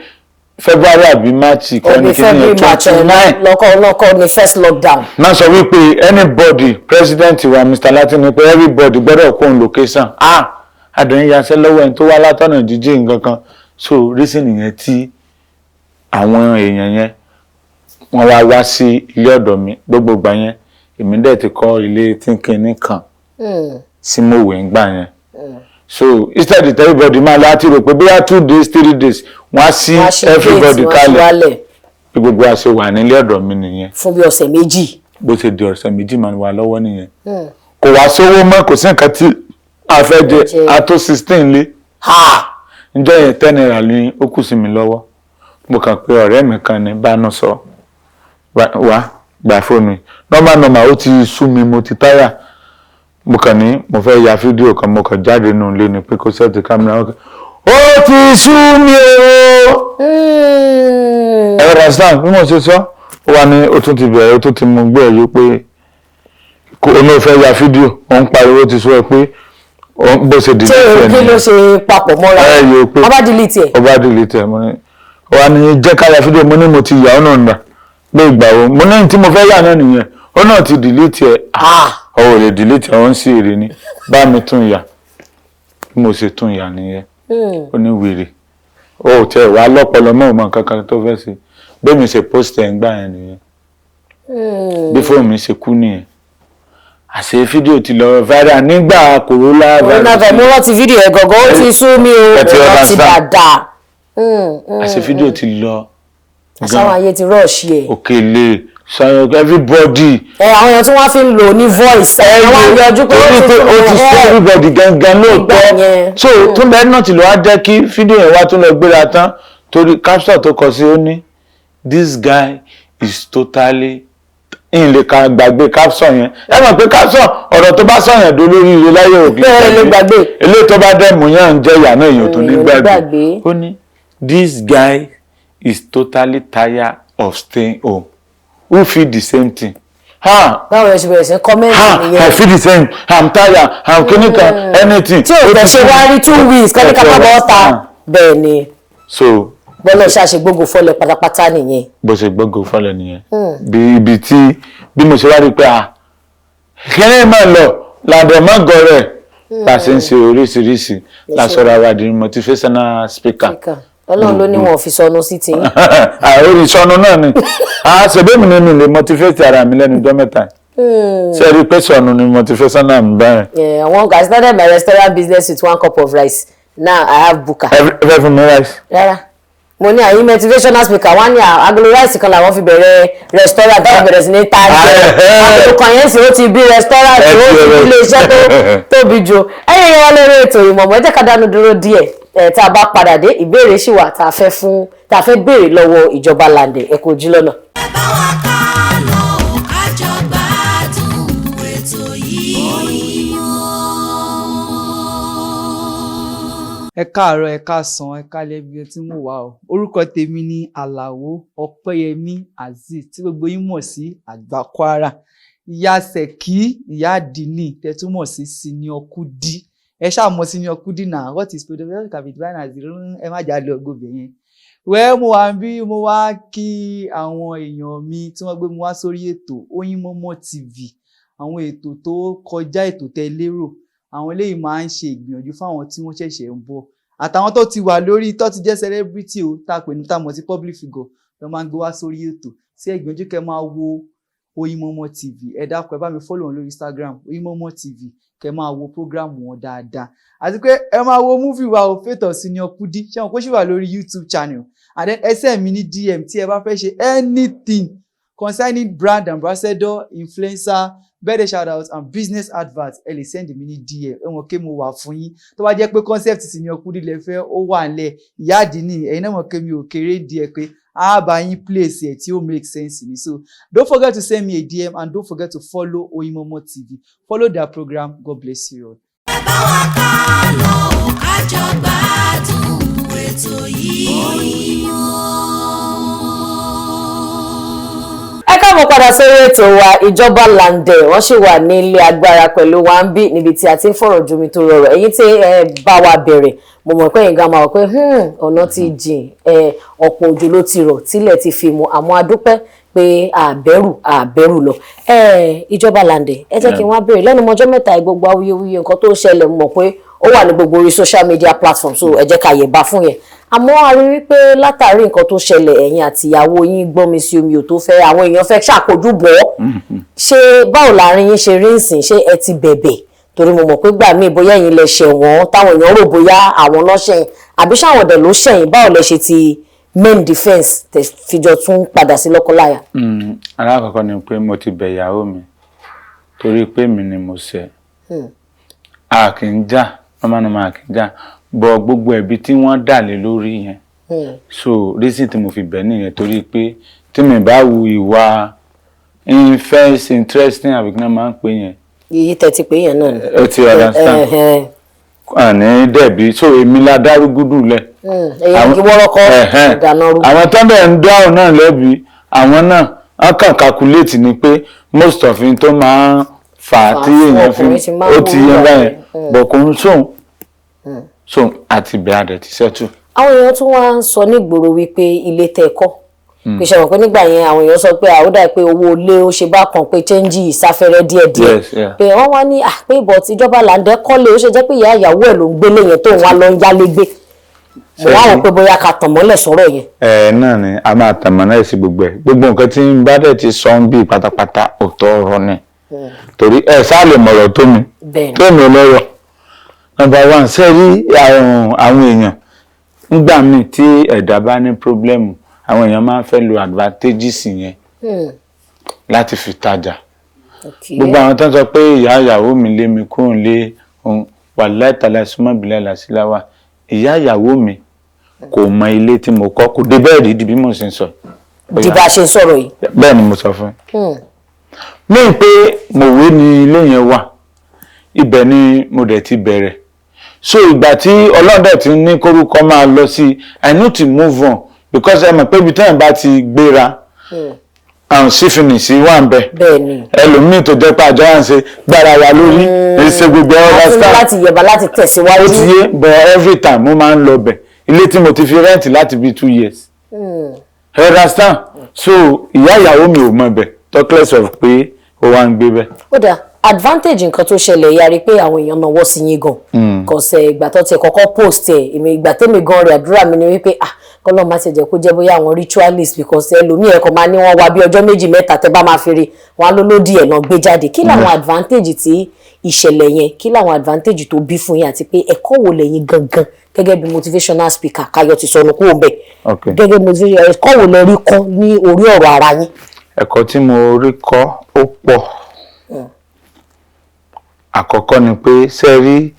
February àbí March kọ́ ní kìíní yẹn 29 lọ́kọ́ ní first lockdown. náà sọ wípé anybody president wa Mr. Latin ni pé everybody gbọ́dọ̀ kó on location adùn yaṣẹ́ lọ́wọ́ ẹni tó wá látọ̀nà jíjìn nǹkan kan so reason yẹn tí àwọn èèyàn yẹn wọ́n wá sí ilé ọ̀dọ̀ mi gbogbo ìgbà yẹn èmi dẹ̀ ti kọ́ ilé tínkìnní kan sí mòwe ń gbà yẹn so instead of everybody máa láti rò pé bóyá 2 days 3 days wọ́n á sí everybody kalẹ̀ bí gbogbo àṣẹ wà nílé ọ̀dọ̀ mi nìyẹn fún bí ọ̀sẹ̀ méjì bó ṣe di ọ̀sẹ̀ méjì máa wà lọ́wọ́ nìyẹn kò wá sówó mọ́ kò sí nǹkan tí a fẹ́ jẹ a tó 16 lé ǹjọ́ yẹn 10 naira ní ó kù sí mi lọ́wọ́ mo kàn pé ọ̀rẹ́ mi kan ní bánú sọ wá gbà fóònù nọ́mà ó ti sú mi mo ti táyà mo kàn ní mo fẹ́ ya fídíò kan mo kàn jáde nù lé ni pé kó sẹ́ẹ̀tì kámẹ́rà ó ti sú mi o ẹ̀rọ rastan bí mo ṣe sọ ó wà ní ó tún ti bẹ̀rẹ̀ ó tún ti mú gbé ẹ̀yọ́ pé kó o náà fẹ́ ya fídíò ó ń pariwo ti sọ ẹ pé bó ṣe dìlítì ẹ̀ kí ló ṣe papọ̀ mọ́ra ọba dìlítì ẹ̀ ọba dìlítì ẹ̀ mo ní ó wà ní jẹ́ ká ya fídíò mo ní mo ti yà ọ́ náà nà pé ìgbà wo mo ní tí mo fẹ́ yà náà nìyẹn ó náà ti dìlítì ẹ̀ ó ò lè dìlítì ẹ̀ ó ń sí èrè ni bá mi tún yà bí mo ṣe tún yà nìyẹn ó ní wèrè ó tẹ wá lọ́pọlọ mọ́ ọmọ kankan tó fẹ́ ṣe bí mi ṣe post ẹ̀ ń gbà yẹn nìyẹn bí fóònù mi ṣe kú nìyẹn àṣẹ fídíò ti lọ viral nígbà coronavirus mo rántí fídíò ẹ̀ gọ̀gọ̀ ó ti sú mi o rántí dáadáa àṣẹ fídíò ti lọ àṣàwọn ayé ti rọ́ọ̀ṣì ẹ̀ òkèlè everybody àwọn èèyàn tí wọ́n fi ń lò ní voice àwọn àyọjú pé ó ti sọ everybody gangan lóòótọ́ so tún bẹ́ẹ̀ náà ti lọ wá jẹ́ kí fídíò yẹn wá tún lọ gbéra tán torí capsule tó kọ sí ó ní this guy is totally in lè ka gbàgbé capsule yẹn ẹ mọ̀ pé capsule ọ̀rọ̀ tó bá sọ̀yàn dó lórí ire láyé òbí gbàgbé eléyìí tó bá dẹ̀mú yàn ń jẹ́ ìyá náà èèyàn tó ní gbàgbé ó ní this guy is totally tired of staying home who feel the same thing báwo ẹ ṣe bẹ̀rẹ̀ sí kọ́mẹ́ǹtì nìyẹn I feel the same I'm tired I'm clinical anything tí o fẹ́ ṣe wá rí 2 weeks kẹ́ni ká bá bọ́ ta bẹ́ẹ̀ ni so bọ́lá ṣàṣe gbogbo fọlẹ̀ pátápátá nìyẹn. bó ṣe gbogbo fọlẹ̀ nìyẹn ibi tí bí mo ṣe wá rí pé kẹ́rin máa lọ làbẹ̀ mọ́ gọ̀ọ́rẹ̀ bá a ṣe ń ṣe oríṣiríṣi lásọ̀rọ̀ àwàdì motivational speaker. Ọlọ́run ló ní wọn fi sọnù sí ti. orí sọnù náà ni ṣèbémi ni mi lè motivate ara mi lẹ́nu ọjọ́ mẹ́ta ṣe rí pé sọnù ni motivational mi báyìí. àwọn I started my restaurant business with 1 cup of rice now I have buka. ẹ fẹ́ fún mi rice. rárá mo ní àyín motivational speaker wọ́n ní agolo rice kan làwọn fi bẹ̀rẹ̀ restaurant tó bẹ̀rẹ̀ sí ní tààjẹ́ agolo kan yẹn sì ó ti bí restaurant ó ti bí iléeṣẹ́ tó tóbi jù ẹ̀yìn yẹn wọ́n lórí ètò ìmọ̀mọ́ ẹ jẹ́ ká dánu dúró díẹ̀ tá a bá padà dé ìbéèrè sì wà tá a fẹ́ béèrè lọ́wọ́ ìjọba Lande ẹ kú ojú lọ́nà. ẹ bá wa ká lọ kájọ gbádùn ètò yìí. ẹ káàárọ̀ ẹ káàsán ẹ kálẹ́ bí ẹ ti mú wá o orúkọ tèmi ni Àlàó Ọpẹ́yẹmí Azeez tí gbogbo yín mọ̀ sí Àgbà Kwara ìyá Ṣẹ̀kí ìyá Àdínì tẹ̀túmọ̀ sí Senior Kudi ẹ ṣáà mọ̀ Senior Kudi náà what is production capital as ẹ má jà lé ọgbọ̀bẹ̀ yẹn wẹ́ẹ́ mo wá bí mo wá kí àwọn èèyàn mi tí wọ́n gbé mi wá sórí ètò Oyinmomo TV àwọn ètò tó kọjá ètò tẹ́ lérò àwọn eléyìí máa ń ṣe ìgbìyànjú fáwọn tí wọ́n ṣẹ̀ṣẹ̀ ń bọ̀ àtàwọn tó ti wà lórí tó ti jẹ́ celebrity o tá a pè ní tá a mọ̀ sí public figure ló máa ń gbé wá sórí ètò sí ìgbìyànjú kẹ́ máa wo Oyinmomo TV ẹ dákun ẹ bá mi follow wọn lórí Instagram Oyinmomo TV kẹ́ máa wo program wọn dáadáa àti pé ẹ máa wo movie wa o Fate of Senior Kudi ṣé wọn kó ṣì wà lórí YouTube channel and then ẹsẹ̀ mi ní DM tí ẹ bá fẹ́ ṣe anything concerning brand ambassador influencer birthday shout out and business advert ẹ lè send mi ní DM ẹ mọ̀ pé mo wà fún yín tó bá jẹ́ pé concept Senior Kudi lẹ fẹ́ ó wà nílẹ̀ ìyá àdínì ẹ̀yin náà mọ̀ pé mi ò kéré díẹ̀ pé a bá yín place ẹ̀ tí ó make sense ni. So don't forget to send me a DM and don't forget to follow Oyinmomo TV. Follow their program. God bless you all. ẹ bá wa ká lọ ká jọ gbádùn ètò yìí. Oyinmomo. Ẹ káàbọ̀ padà sórí ètò wa ìjọba Lande wọ́n sì wà ní ilé agbára pẹ̀lú wa ń bí níbi tí a ti ń fọ̀rọ̀ jomi tó rọrọ̀ èyí tí ẹ bá wa bẹ̀rẹ̀ mo mọ̀ pé ẹ̀yin gan máa wọ̀ pé ọ̀nà ti jìn ọ̀pọ̀ òjò ló ti rọ̀ tílẹ̀ ti fi mu àmọ́ adúpẹ́ pé àbẹ̀rù lọ ìjọba Lande ẹ jẹ́ kí n wá bẹ̀rẹ̀ lẹ́nu ọjọ́ mẹ́ta gbogbo awuyewuye nǹkan tó ṣẹlẹ̀ mọ̀ pé ó wà ní gbogbo orí social media platform so ẹ jẹ́ ká yẹ̀bá fún yẹn àmọ́ a rí wípé látàrí nǹkan tó ṣẹlẹ̀ ẹ̀yin àti ìyàwó yín gbọ́nmi sí omi ò tó fẹ́ àwọn èèyàn fẹ́ ṣàkójú bọ̀ ṣé báwo láàrin yín ṣe rí nsìn ṣé ẹ ti bẹ̀bẹ̀ torí mo mọ̀ pé gbà míì bóyá ẹ̀yin lẹ ṣẹ̀wọ̀n táwọn èèyàn rò bóyá àwọn náà ṣẹ̀yìn àbí ṣáwọn ọ̀dẹ̀ ló ṣẹ̀yìn báwo lẹ ṣe ti main defence tẹ fìjọ tún padà sí lọ́kọláya. alákọ̀ọ́kọ́ ni pé mo ti bẹ̀ ìyàwó mi torí pé mi ni mo ṣẹ̀ a kì í jà ọmọ a kì í jà bọ gbogbo ẹ̀bi tí wọ́n dà lé lórí yẹn so reason tí mo fi bẹ̀ nìyẹn torí pé tí mi bá wu ìwà interest interesting àbí kí wọ́n máa ń pè yẹn. iye tẹ ti pè yẹn náà ni. ẹ ti understand àní dẹ̀bi so èmi la dárúgúdù lẹ̀. èyí kí wọ́rọ́kọ́ ìdáná rú. àwọn tó bẹ̀ ń dáhùn náà lẹ́bi àwọn náà wọ́n kàn calculate ni pé most of it tó máa ń fà á tí èèyàn fi ó ti yẹn báyẹn bọ̀ kò ń sóhun so àti ìbẹ̀ adẹ̀ ti ṣẹ́tù. àwọn èèyàn tún wá ń sọ nígboro wípé ilé tẹ́ kọ́ pé ṣe mọ̀ pé nígbà yẹn àwọn èèyàn sọ pé àwòdà pé owó ilé ó ṣe bá kan pé chẹ́ńjì ìsáfẹ́rẹ́ díẹ̀díẹ̀ pé wọ́n wá ní pé but ìjọba Lande kọ́lé ó ṣe jẹ́ pé ìyá ìyàwó ẹ̀ ló ń gbélé yẹn tóun wá lọ ń yálé gbé mo wá wò pé bóyá ká tàn mọ́lẹ̀ sọ̀rọ̀ yẹn. náà ni a máa tàn mọ́lẹ̀ sí gbogbo nǹkan tí n bá dẹ̀ ti sọ ń bí pátápátá òótọ́ ọ̀rọ̀ ni torí ẹ sáà lè mọ̀rọ̀ tó mi lọ́rọ̀ number one ṣe rí àwọn èèyàn nígbà míì tí ẹ̀dá bá ní pírọ́blẹ́mù àwọn èèyàn máa ń fẹ́ lo advantages yẹn láti fi tajà gbogbo àwọn tó ń sọ pé ìyá ìyàwó mi lé mi kúrò lé wà láìtàlá ìsúnmọ́bìlẹ̀ làṣíláwà ìyá ìyàwó mi kò mọ ilé tí mo kọ́ kò dé bẹ́ẹ̀ rí di bí mo ṣe ń sọ. di bá a ṣe ń sọ̀rọ̀ yìí. bẹ́ẹ̀ ni mo sọ fún un. mí pé mòwe ni ilé yẹn wà ibẹ̀ ni mo dẹ̀ ti bẹ̀rẹ̀ so ìgbà tí ọlọ́dẹ̀ ti ní kórúkọ máa lọ sí I need to move on because ẹ mọ̀ pé ibi tẹ́yìn bá ti gbéra àwọn sífìnìsì wà ń bẹ ẹlòmíì tó jẹ́ pé àjọ à ń ṣe gbára wa lórí èsè gbogbo ọ̀rọ̀ staff láti yẹ̀bà láti tẹ̀síwájú. ó ti yé but every time mo máa ń lọ bẹ̀ ilé tí mo ti fi rẹ́ǹtì láti bí 2 years understand so ìyá ìyàwó mi ò mọ̀ bẹ̀ talkless of pé ó wá ń gbé bẹ̀. ó dáa advantage nǹkan tó ṣẹlẹ̀ yàrí pé àwọn èèyàn náwó sí yín gan kọ̀ọ̀sẹ̀ ìgbà tó ti kọ́kọ́ post ẹ̀ ìgbà tẹ́mi gan rẹ̀ àdúrà mi ni wípé kọ́lọ́ máa ti jẹ́ kó jẹ́ bóyá àwọn ritualist because ẹlòmíì ẹ̀kọ́ máa ní wọ́n wá bí ọjọ́ 2 mẹ́ta tẹ́ bá máa fi rí wọn lólódì ẹ̀ náà gbé jáde kí làwọn advantage tí ìṣẹ̀lẹ̀ yẹn kí làwọn advantage tó bí fún yín àti pé ẹ̀kọ́ wo lẹ́yìn gangan gẹ́gẹ́ bí motivational speaker Káyọ̀ ti sọnù kúrò bẹ́ẹ̀ gẹ́gẹ́ bí motivational ẹ̀kọ́ wo lẹ rí kọ́ ní orí ọ̀rọ̀ ara yín. ẹ̀kọ́ tí mo rí kọ́ ó pọ̀ àkọ́kọ́ ni pé ṣe rí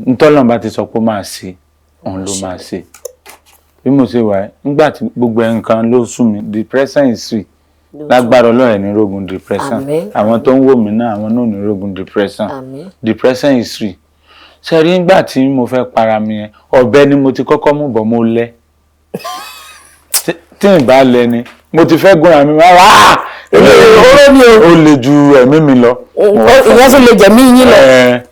ntọ́lọ́mọba ti sọ pé máa ṣe òun ló máa ṣe bí mo ṣe wà nígbà tí gbogbo nǹkan ló sún mi depression is free lágbára Ọlọ́run ní rogun depression àwọn tó ń wò mí náà àwọn náà ní rogun depression is free ṣe rí nígbà tí mo fẹ́ para mi yẹn ọ̀bẹ ni mo ti kọ́kọ́ mú bọ̀ mo lẹ́ tí n bá lẹ ni mo ti fẹ́ gúnra mi wá ó lè ju ẹ̀mí mi lọ. ìyẹn tún lè jẹ̀mí yín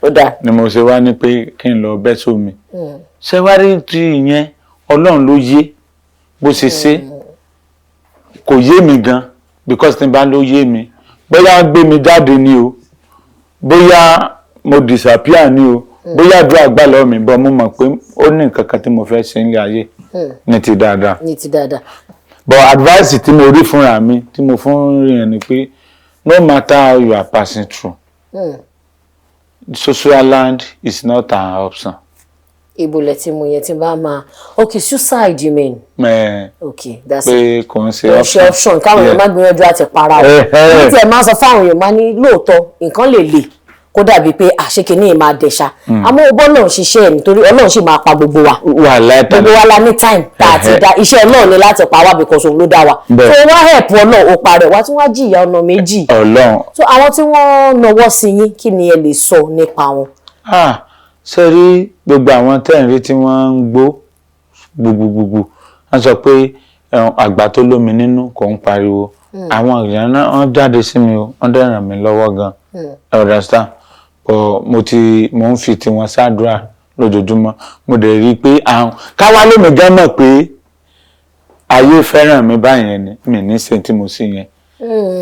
lọ. ni mo ṣe wá ní pé kí n lọ bẹ́ sómi. ṣé wá rí ti ìyẹn Ọlọ́run ló yé bó ṣe ṣe kò yé mi gan because tí n bá ló yé mi bóyá gbé mi jáde ni o bóyá mo disappear ni o bóyá àdúrà àgbà lọ́wọ́ mi bọ́ mo mọ̀ pé ó ní nǹkan kan tí mo fẹ́ ṣe nílé ayé ní ti dáadáa. But advice tí mo rí fúnra mi tí mo fún yẹn ni pé no matter how you are passing through social land is not an option. ibo lẹ ti mú yẹn tí bá máa okay suicide you mean. Okay that's pé kò ń ṣe option káwọn èèyàn má gbìyànjú àti para wọn ní tí ẹ máa sọ fáwọn èèyàn máa ní lóòótọ́ nǹkan lè kó dàbí pé àṣekínní máa dẹ̀ṣà àmọ́ ọgbọ́n náà ṣiṣẹ́ ẹ̀ nítorí ọlọ́run sì máa pa gbogbo wa gbogbo wa la ní time tá a ti dá iṣẹ́ ọlọ́run ni láti pa wá because òun ló dá wa so wá help ọlọ́run ó parẹ́ wá tí wọ́n á jìyà ọ̀nà méjì so àwọn tí wọ́n nawọ́ sí yín kí ni ẹ lè sọ nípa wọn. ṣe rí gbogbo àwọn tẹ́ẹ̀rí tí wọ́n ń gbó gbogbogbò wọ́n sọ pé àgbà tó lómi nínú kò ń pariwo àwọn èèyàn náà wọ́n jáde sí mi o wọ́n dẹ̀ ràn mí lọ́wọ́ gan understand mo ń fi tiwọn ṣàdúrà lójoojúmọ́ mo dẹ̀ rí i pé àwọn káwá lómi gan mọ̀ pé ayé fẹ́ràn mi báyẹn ni mi ní ṣe tí mo sí yẹn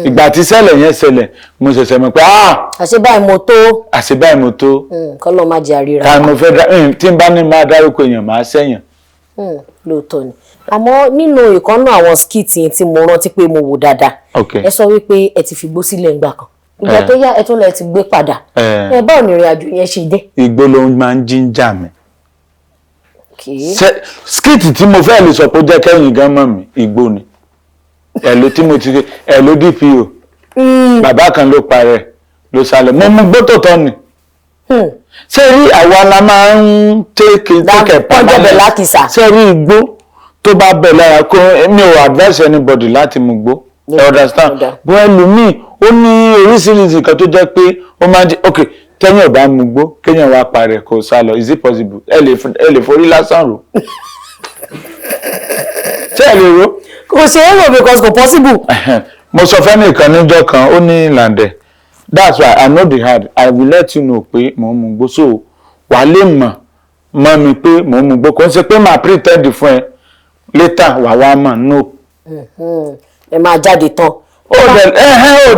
ìgbà tí ṣẹlẹ̀ yẹn ṣẹlẹ̀ mo ṣẹ̀ṣẹ̀ mọ̀ pé àṣebáyé mo tó kọ́lọ́ má jẹ́ àríra ta mo fẹ́ tí n bá ní máa dárúkọ èèyàn máa ṣẹ̀yàn. lóòótọ́ ni àmọ́ nínú ìkànnà àwọn skit yẹn tí mo rántí pé mo wò dáadáa ẹ sọ wípé ẹ ti fìgbó sílẹ̀ ńgbà kan ìgbà tó yá ẹ tún lẹ ti gbé padà báwo ni ìrìn àjò yẹn ṣe dé. igbó ló máa ń jíjà mi skit tí mo fẹ́ lè sọ pé ó jẹ́ kẹ́yìn gan mọ́ mi igbó ni ẹ̀lò tí mo ti ṣe ẹ̀lò DPO bàbá kan ló parẹ́ ló sálẹ̀ mo mú gbótò tọ́ ni ṣé rí àwa la máa ń tẹ́kẹ̀ pàmò ṣé rí igbó tó bá bẹ̀ lára kó mi ò advise anybody láti mú gbó ẹ understand bó ẹlòmíì ó ní oríṣiríṣi kan tó jẹ́ pé ó máa ń jẹ́ ok tẹ́yìn ọ̀bá mú gbó kéèyàn wá parẹ́ kó sá lọ is it possible ẹ lè forí lásán rò ṣé ẹ lè rò. kò ṣe é rò because kò possible. mo sọ fẹ́ nìkan níjọ́ kan ó ní ìlànà that's why I know the hard I will let you know pé mò ń mú gbó so wà á lè mọ̀ mi pé mò ń mú gbó kò ń ṣe pé màá pretend fún ẹ later wà wá mọ̀ no. ẹ máa jáde tán. ó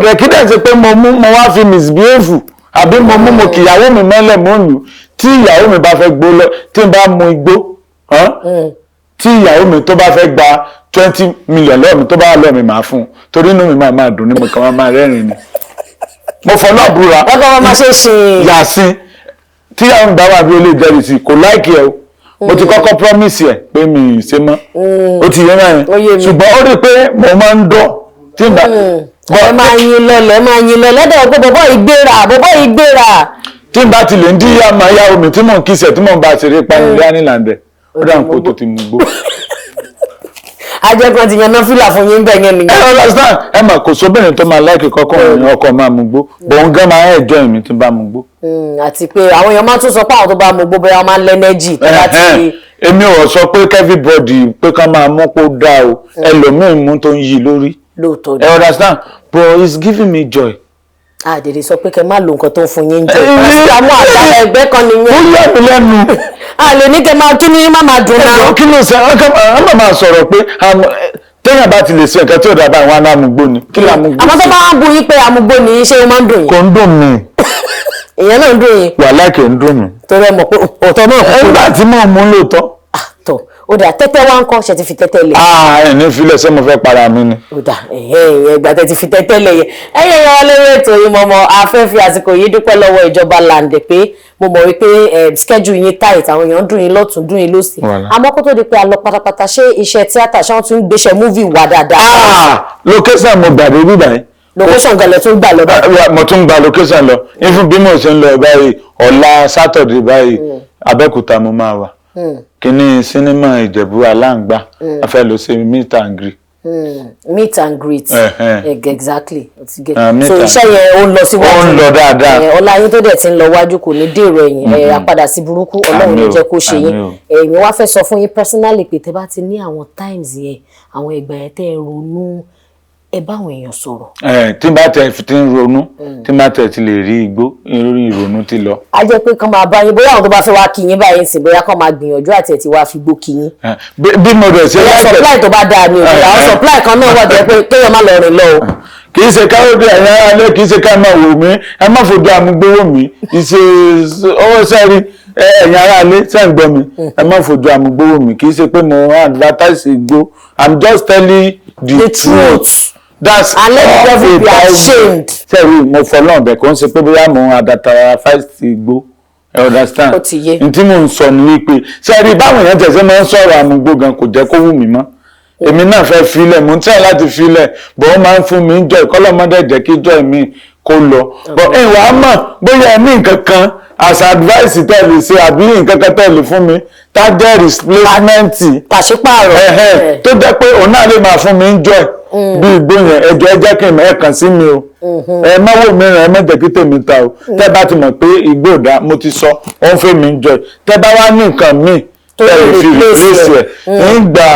dẹ̀ kí dẹ̀ ṣe pé mo wá fi misbehave àbí mo kìyàwó mi mọ́lẹ̀ mọ́ lù tí ìyàwó mi bá fẹ́ gbó lọ tí n bá mu igbó tí ìyàwó mi tó bá fẹ́ gba 20 million lọ́wọ́ mi tó bá lọ́wọ́ mi máa fún un torí inú mi máa dùn ní mo kàn máa rẹ́rìn ni mo fọlọ́ búra wọ́n máa ṣe ṣe yàsín tí àwọn ìgbà wà bí ó lè jẹ́rìí sí kò láìkí ẹ o mo ti kọ́kọ́ promise ẹ pé mi ì ṣe mọ́ ó ti yé mẹ́rin ṣùgbọ́n ó rí i pé mo máa ń dọ̀ tí n bá. ẹ máa yin lọlẹ̀ dẹ̀ pé bọ́bọ́ ìgbéra. tí n bá ti lè ń dí àmọ́ ìyá omi tí mò ń kíṣẹ̀ tí mò ń bá ṣeré panu lé nílàndẹ̀ ó dà ń kó tó ti mú gbó. ajẹ́kan ti yan náfìlà fún yín bẹ́ẹ̀ yẹn nìyẹn. ẹ understand ẹ mà kò sóbìnrin tó máa láìkì kọ́kọ́ ọkọ máa mú gbó bòun gan máa ẹ̀jọ́ ìmí tí bá mú gbó. àti pé àwọn èèyàn máa tún sọ pé àwọn tó bá mú gbó bóyá wọ́n máa ń lẹ́nẹ́jì. èmi ò sọ pé everybody pé ká máa mú kó dáa o ẹlòmíín mú tó ń yí lórí. lóòótọ́ ni. ẹ understand but it's giving me joy. àdèrè sọ pé kẹ má lo nǹkan tó ń fún yín jẹ àwọn àgbà ẹgbẹ́ kan nìyẹn. ó yà mí lẹ́nu. a lè ní kẹ máa tún ní má máa dùn náà. kí ló ṣe ọmọ máa sọ̀rọ̀ pé téèyàn bá ti lè ṣe nǹkan tí ò dábàá àwọn alámúgbó ni kí làmúgbó. àmọ́ tó bá wá bu yín pé amúgbó ni ṣé ó máa ń dùn yín. kò ń dùn mí. ìyẹn náà ń dùn yín. wàhálà kì í dùn mí. torí ẹ mọ̀ pé ọ̀tọ̀ náà kò nígbà tí mò ń mú lóòótọ́. tọ̀ ó dà tẹ́tẹ́ wá ń kọ́ ṣe ti fi tẹ́tẹ́ lẹ̀. ẹ̀ ní filẹ̀ ṣé mo fẹ́ para mi ni. ó dà ìgbà tẹ́ ti fi tẹ́tẹ́ lẹ̀ yẹn ẹ̀yẹ̀ yẹn wá lórí ètò yìí mọ̀mọ́ afẹ́fẹ́ àsìkò yìí dúpẹ́ lọ́wọ́ ìjọba Lande pé mo mọ̀ wípé schedule yín tight àwọn èèyàn dùn yín lọ́tún dùn yín lọ́sì àmọ́ kó tó di pé a lọ pátápátá ṣé iṣẹ́ tíátà ṣé wọ́n tún ń gbéṣẹ́ múvì wà dáadáa. location mo gbàdé bíbá yẹn. location gẹlẹ tún gbà lọ báyìí. mo tún gba location lọ ifun bí mo ṣe ń lọ báyìí ọ̀la Saturday báyìí Abẹ́òkúta mo máa wà kíní sinimá Ìjẹ̀bú Aláǹgbá a fẹ́ lọ sí meet and greet. Meet and greet exactly so iṣẹ́ yẹn ó ń lọ síwájú ó ń lọ dáadáa ọlá yín tó dẹ̀ ti ń lọ wájú kò ní dèrò ẹ̀yìn àpadà sí burúkú Ọlọ́run ní jẹ́ kó ṣe yín ẹ̀yin wá fẹ́ sọ fún yín personally pé tẹ́ bá ti ní àwọn times yẹn àwọn ìgbà yẹn tẹ́ ẹ ronú ẹ bá àwọn èèyàn sọ̀rọ̀. tí n bá tẹ fi ti ń ronú tí n bá tẹ ti lè rí igbó lórí ìrònú ti lọ. a jẹ́ pé kán máa bá yín bóyá àwọn tó bá fẹ́ wá kí yín báyìí sì bóyá kán máa gbìyànjú àti ẹ̀ tí wàá fi gbó kí yín. bí mo rẹ̀ ṣe láìpẹ́ supply tó bá dáa ni òkè àwọn supply kan náà wà jẹ́ pé kéèyàn má lọ rìn lọ o. kì í ṣe káwọ́dé ẹ̀yìn alẹ́ kì í ṣe ká máa wò mí ẹ má fojú amúgbówó mi ìṣe ọwọ́ sẹ́rí ẹ̀yìn ara alẹ́ sẹ́ ń gbọ́ mi ẹ má fojú amúgbówó mi kì í ṣe pé mo advertise igbó I'm just telling the truth. That's and let the devil be ashamed. Sẹ́rí mo fọlọ́n bẹ̀ kò ń ṣe pé bóyá mo advertise igbó understand ó ti yé. n tí mò ń sọ ni wípé sẹ́ẹ̀rí báwọn èèyàn tẹ̀sẹ̀ máa ń sọ̀rọ̀ àmúgbó gan kò jẹ́ kó wù mí mọ́ èmi náà fẹ́ filẹ̀ mo ń tẹ̀ láti filẹ̀ bọ́ ó máa ń fún mi ń jọ ìkọ́lọ́mọdé jẹ́ kí jọ mi kó lọ bọ́ ìwà mọ̀ bóyá ẹ ní nǹkan kan as advice tẹ̀lé ṣe àbí nǹkan kan tẹ̀lé fún mi tá jẹ́ replacement pàṣípààrọ̀ tó jẹ́ pé òun náà lè máa fún mi ń jọ bí igbó yẹn ẹjọ́ ẹ jẹ́ kí n kàn sí mi o ẹ má wò mìíràn ẹ má jẹ́ kí tèmi ta o tẹ́ bá ti mọ̀ pé igbó ò dá mo ti sọ ó ń fẹ́ mi ń jọ tẹ́ bá wá ní nǹkan míì tẹ̀lé fi replace ẹ̀ ń gbà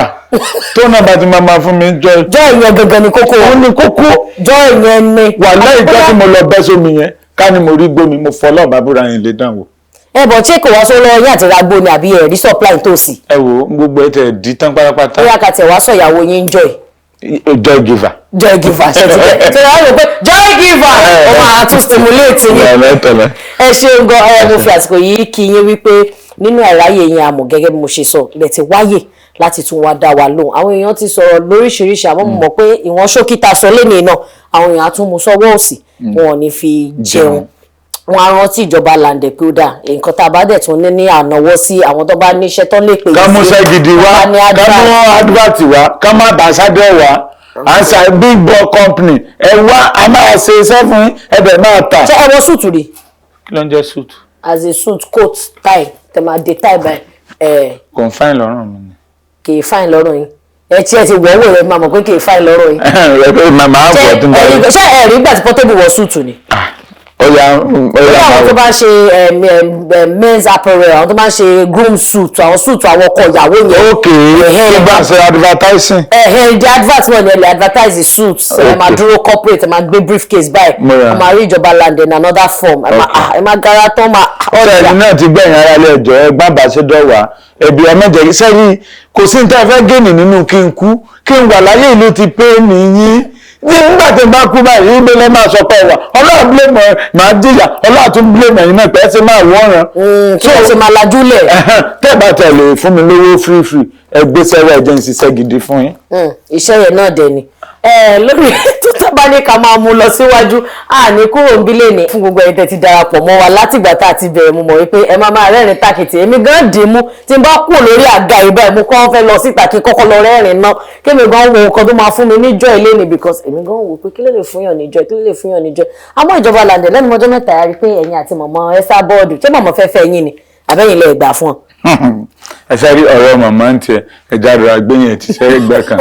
tó náà bá ti máa fún mi ń jọ ìyẹn gangan ni kókó ó ní kókó ìyẹn ni wà láì jẹ́ kí mo lọ bẹ́ sómi yẹn ká ní mo rí gbómi mo fọlọ́ bàbúrà yẹn lè dánwò. bọ̀ tí kò wá sọ lọ́wọ́ yín àti ragbó ni àbí ẹ̀rí supply tó sì. ẹ wo gbogbo ẹ tẹ di tán pátápátá. bóyá kàtẹ́ wá sọ ìyàwó yín joy giver. joy giver ṣe ti bẹ́ẹ̀ tí wọ́n rò pé joy giver ọmọ àtún stimulate yín. ẹ ṣeun gan mo fi àsìkò yìí kí yín wípé nínú àráyè yẹn àmọ́ gẹ́gẹ́ bí mo ṣe sọ ilẹ̀ ti wáyè láti tún wá dá wa lóhùn àwọn èèyàn ti sọ̀rọ̀ lóríṣiríṣi àmọ́ mo mọ̀ pé ìwọ̀n ṣókítà sọ lẹ́nìí náà àwọn èèyàn á tún mú sọ́wọ́ òsì wọn ò ní fi jẹun wọn á rántí ìjọba làǹdẹ̀ pé ó dà nǹkan tá a bá dẹ̀ tún ní ànáwọ́ sí àwọn tó bá níṣẹ́ tó lè pè é sí. ká mú iṣẹ́ gidi wá ká mú advert wá ká má bàa sábẹ́ wá ansa big boy company ẹ wá a máa ṣe iṣẹ́ fún ẹbẹ̀ máa tà. ṣé ẹ wọ súùtù rí. kí ló ń jẹ́ suit. as a suit coat tie tẹ máa de tie by. kò ń fáìn lọ́rùn mi ni. kì í fáìn lọ́rùn yín ẹ tí ẹ ti wọ̀ ọ́ rẹ̀ máa mọ̀ pé kì í fáìn lọ́rùn yín. màmá àbọ̀ tó ń bá yín. ṣé ẹ̀rí gbà tí Portable wọ súùtù ni. àwọn tó bá ń ṣe men's apparel àwọn tó bá ń ṣe groom suit àwọn suit àwọn ọkọ ìyàwó yẹn. ok tó bá ń ṣe advertising. the advert wọn ni ẹ lè advertise the suits ẹ máa dúró corporate ẹ máa gbé briefcase báyìí ẹ máa rí ìjọba land in another form ẹ máa gara tán máa. ọ̀rẹ́ ẹni náà ti gbẹ̀yìn ara ilé ẹjọ́ ẹ gbàgbà ṣe dọ̀wà ẹ̀bí ẹ mẹ́jẹ̀ sẹ́yìn kò sí ní tá a fẹ́ gẹ́nì nínú kí n kú kí n wà láyé ìlú ti pé nìyí nígbà tí n bá kú báyìí ilé lẹ́ máa sọ pé wà ọlọ́run bílẹ̀mọ̀ ẹ máa jìyà ọlọ́run tún bílẹ̀mọ̀ ẹ̀yin náà pẹ́ ṣe máa wọ́ran. kí wọ́n ṣe máa lajúlẹ̀. tẹ́ bá tẹ̀lé fún mi lówó free ẹgbẹ́ sẹ́wọ́ ẹ̀jẹ̀ ń ṣiṣẹ́ gidi fún yín. iṣẹ́ yẹn náà dẹ̀ ni lórí tó tábà ní ká máa mú lọ síwájú àní kúrò ń bílẹ̀ ní fún gbogbo ẹ̀yin tẹ́ ti darapọ̀ mọ́ wa látìgbà tá a ti bẹ̀rẹ̀ mo mọ̀ wípé ẹ máa rẹ́rìn tàkìtì èmi gan dì í mú tí n bá kú lórí àga ìbá ẹ̀ mo kọ́ fẹ́ lọ síta kí kọ́kọ́ lọ rẹ́rìn náà kémi gan wo nǹkan tó máa fún mi níjọ́ ilé ni because èmi gan wò pé kí ló lè fún yàn níjọ́ kí ló lè fún yàn níjọ́ àmọ́ ìjọba làǹdẹ̀ lẹ́nu ọjọ́ mẹ́ta yà rí pé ẹ̀yin àti mọ̀mọ́ ẹ́sà bọ́ọ̀dù ṣé mọ̀mọ́ fẹ́ fẹ́ yín ni àbẹ́yìn lè gbà fún ọ. ẹ ṣe rí ọ̀rọ̀ mọ̀mọ́ ń tiẹ̀ ẹja rẹ̀ agbẹ́yìn ẹ̀ ti ṣe é gbẹ kan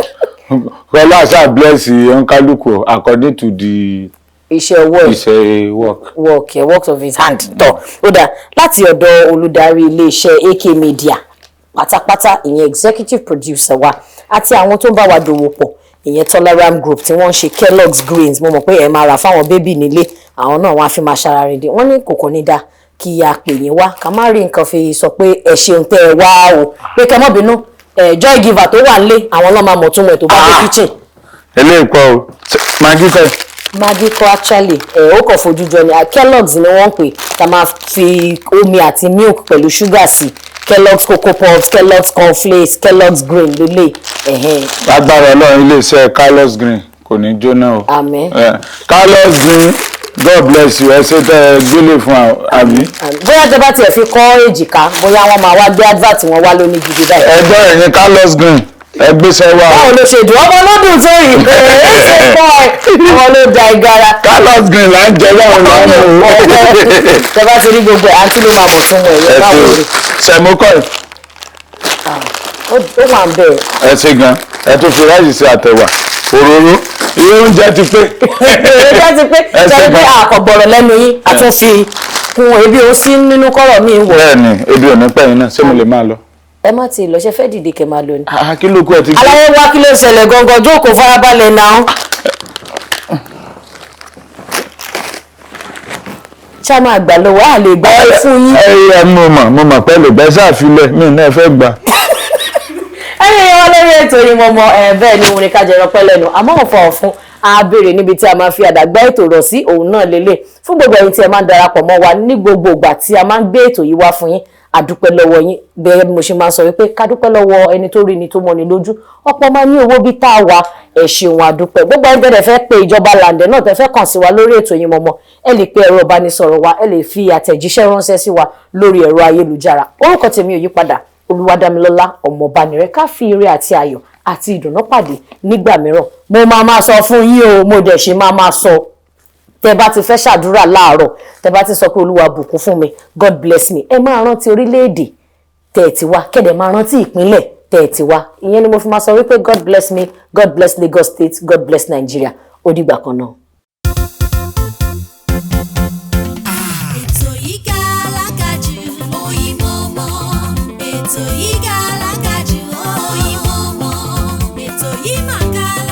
kọlá àṣà bless onkaluko according to the iṣẹ́ work of his hand tọ ó dà láti ọ̀dọ̀ olùdarí iléeṣẹ́ AK Media pátápátá ìyẹn executive producer wa àti àwọn tó ń bá wa dòwò pọ̀ ìyẹn Toleram Group tí wọ́n ń ṣe Kellogg's grains mo mọ̀ pé ẹ máa rà fáwọn bébì nílé àwọn náà wọ́n á fi máa ṣararìndì wọ́n ní kòkò ní dáa kí a pè yín wá ká má rí nǹkan fi sọ pé ẹ ṣeun tẹ́ ẹ wá o pé kẹ́ mọ́ bínú joy giver tó wà nílé àwọn náà máa mọ̀ tún mọ̀ tó bá dé kitchen. eléyìí pọ̀ o magi kọ́. magi kọ́ actually ó kàn fojú jọ ni Kellogg's ni wọ́n ń pè ká máa fi omi àti milk pẹ̀lú ṣúgà sí Kellogg's Cocoa Puffs Kellogg's cornflakes Kellogg's grain lélẹ̀. agbára Ọlọ́run iléeṣẹ́ Kellogg's grain kò ní jóná o. àmín. Kellogg's grain God bless you ẹ ṣe tẹ gbélé fún àbí. bóyá ìjọba tiẹ̀ fi kọ́ èjìká bóyá wọ́n máa wá gbé advert wọn wá lóní gidi báyìí. ẹgbẹ́ ẹ̀yin Kellogg's grain ẹgbẹ́sẹ̀ wa. báwo ló ṣe dùn ọmọ lọ́dún tó yìí ẹ ṣe kọ́ ẹ ọmọ ló da igara. Kellogg's grain là ń jẹ láwọn ọmọ o. ìjọba ti rí gbogbo àǹtí ló máa mọ̀ fún wọn ẹ̀yẹ báwo ni. sẹ̀mókọ̀ ó máa ń bẹ̀rẹ̀. ẹ ṣe gan ẹ tún fi ráìsì sí àtẹ̀wà òróró ilé oúnjẹ ti pé. oúnjẹ ti pé jẹ́ pé àkọ́gbọ̀rọ̀ lẹ́nu yín a tún fi kun ebi ó sí nínú kọ́rọ̀ mi wọ̀. bẹ́ẹ̀ni ebi ò ní pẹ́yìn náà ṣé mo lè máa lọ. ẹ má ti lọ ṣe fẹ́ dìde kẹ́ máa lọ ni. kí ló kú ẹ ti gbé. aláyé wá kí ló ṣẹlẹ̀ gangan jókòó farabalẹ̀ náà. ṣá máa gbà lọ́wọ́ à lè gbà fún yín. ẹ mo mọ̀ pé lè bẹ́ sáàfilẹ̀ mi náà fẹ́ gbà. ẹni yẹn wá lórí ètò yìí mọ́mọ́ bẹ́ẹ̀ ni òun ni ká jẹrọ pẹ́ lẹ́nu àmọ́ ọ̀fọ̀ ọ̀fun a béèrè níbi tí a máa fi àdàgbà ètò rọ̀ sí òun náà lélẹ̀ fún gbogbo ẹ̀yin tí ẹ máa ń darapọ̀ mọ́ wa ní gbogbo ìgbà tí a máa ń gbé ètò yìí wá fún yín àdúpẹ́ lọ́wọ́ yín bẹ́ẹ̀ mo ṣe máa sọ wípé ká dúpẹ́ lọ́wọ́ ẹni tó rí ni tó mọ́ni lójú ọ̀pọ̀ máa ní owó bí tá a wà ẹ ṣeun àdúpẹ́ gbogbo ẹgbẹ́ rẹ̀ fẹ́ pe ìjọba làǹdẹ̀ náà tẹ́ fẹ́ kàn sí wa lórí ètò Oyinmomo ẹ lè pe ẹ̀rọ ìbánisọ̀rọ̀ wa ẹ lè fi àtẹ̀jíṣẹ́ ránṣẹ́ sí wa lórí ẹ̀rọ ayélujára orúkọ tèmi ò yí padà Olúwadámilọ́lá Ọmọbanire ká fi ire àti ayọ̀ àti ìdùnnú pàdé nígbà mìíràn mo máa sọ fún yín o mo dẹ̀ ṣe máa sọ tẹ́ bá ti fẹ́ ṣàdúrà láàárọ̀ tẹ́ bá ti sọ pé Olúwa bùkún fún mi God bless me ẹ máa rántí orílẹ̀-èdè tẹ́ ẹ ti wá kẹ́dẹ̀ máa rántí ìpínlẹ̀ tẹ́ ẹ ti wá ìyẹn ni mo fi máa sọ wípé God bless me God bless Lagos State God bless Nigeria ó dìgbà kan náà. Ètò yìí gàlágàjù Oyinmomo. Ètò yìí gàlágàjù Oyinmomo. Ètò yìí mà gàlágàjù.